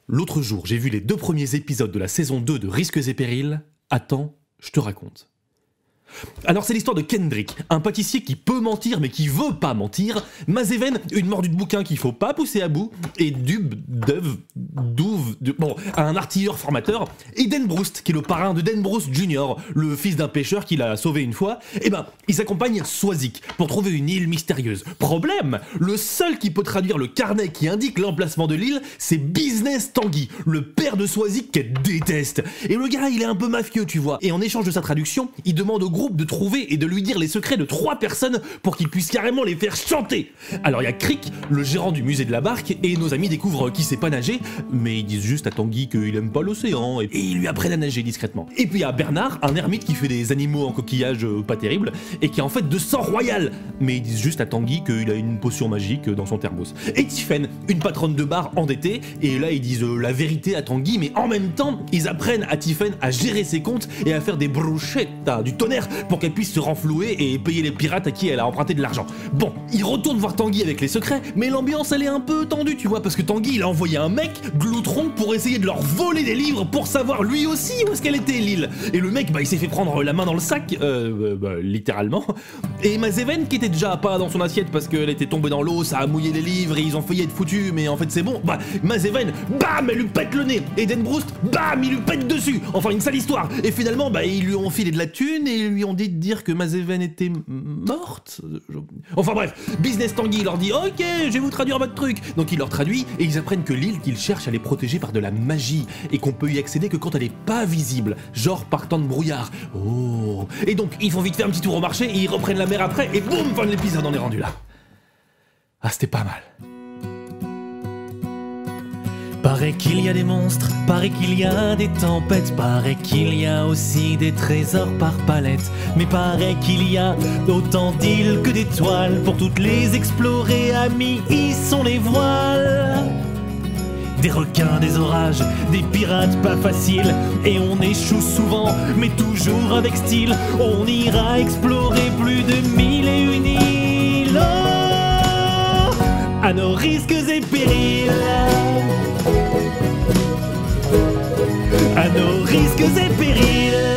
L'autre jour, j'ai vu les 2 premiers épisodes de la saison 2 de Risques et Périls. Attends, je te raconte. Alors c'est l'histoire de Kendrick, un pâtissier qui peut mentir mais qui veut pas mentir, Mazeven, une mordue de bouquin qu'il faut pas pousser à bout, et un artilleur formateur, et Dan Broust, qui est le parrain de Dan Broust Jr., le fils d'un pêcheur qui l'a sauvé une fois. Et ben, ils accompagnent Swazik pour trouver une île mystérieuse. Problème, le seul qui peut traduire le carnet qui indique l'emplacement de l'île, c'est Business Tanguy, le père de Swazik qu'elle déteste. Et le gars, il est un peu mafieux, tu vois. Et en échange de sa traduction, il demande au groupe de trouver et de lui dire les secrets de 3 personnes pour qu'il puisse carrément les faire chanter. Alors il y a Crick, le gérant du musée de la barque, et nos amis découvrent qu'il sait pas nager, mais ils disent juste à Tanguy qu'il aime pas l'océan, et ils lui apprennent à nager discrètement. Et puis il y a Bernard, un ermite qui fait des animaux en coquillage pas terribles, et qui est en fait de sang royal, mais ils disent juste à Tanguy qu'il a une potion magique dans son thermos. Et Tiffen, une patronne de bar endettée, et là ils disent la vérité à Tanguy, mais en même temps ils apprennent à Tiffen à gérer ses comptes et à faire des bruschettas, du tonnerre, pour qu'elle puisse se renflouer et payer les pirates à qui elle a emprunté de l'argent. Bon, il retourne voir Tanguy avec les secrets, mais l'ambiance elle est un peu tendue, tu vois, parce que Tanguy il a envoyé un mec, Gloutron, pour essayer de leur voler des livres pour savoir lui aussi où est-ce qu'elle était l'île. Et le mec, il s'est fait prendre la main dans le sac, littéralement. Et Mazeven, qui était déjà pas dans son assiette parce qu'elle était tombée dans l'eau, ça a mouillé les livres et ils ont failli être foutus, mais en fait c'est bon. Mazeven, bam, elle lui pète le nez. Et Dan Broust, bam, il lui pète dessus. Enfin, une sale histoire. Et finalement, ils lui ont filé de la thune et ils lui ont dit de dire que Mazeven était morte. Enfin bref, Business Tanguy leur dit ok, je vais vous traduire votre truc. Donc il leur traduit et ils apprennent que l'île qu'ils cherchent elle est protégée par de la magie et qu'on peut y accéder que quand elle est pas visible, genre par temps de brouillard. Oh. Et donc ils font vite faire un petit tour au marché et ils reprennent la mer après et boum, fin de l'épisode, on est rendu là. Ah, c'était pas mal. Paraît qu'il y a des monstres, paraît qu'il y a des tempêtes, paraît qu'il y a aussi des trésors par palette. Mais paraît qu'il y a autant d'îles que d'étoiles, pour toutes les explorer, amis, y sont les voiles. Des requins, des orages, des pirates pas faciles, et on échoue souvent, mais toujours avec style. On ira explorer plus de 1001 îles, oh, à nos risques et périls. À nos risques et périls.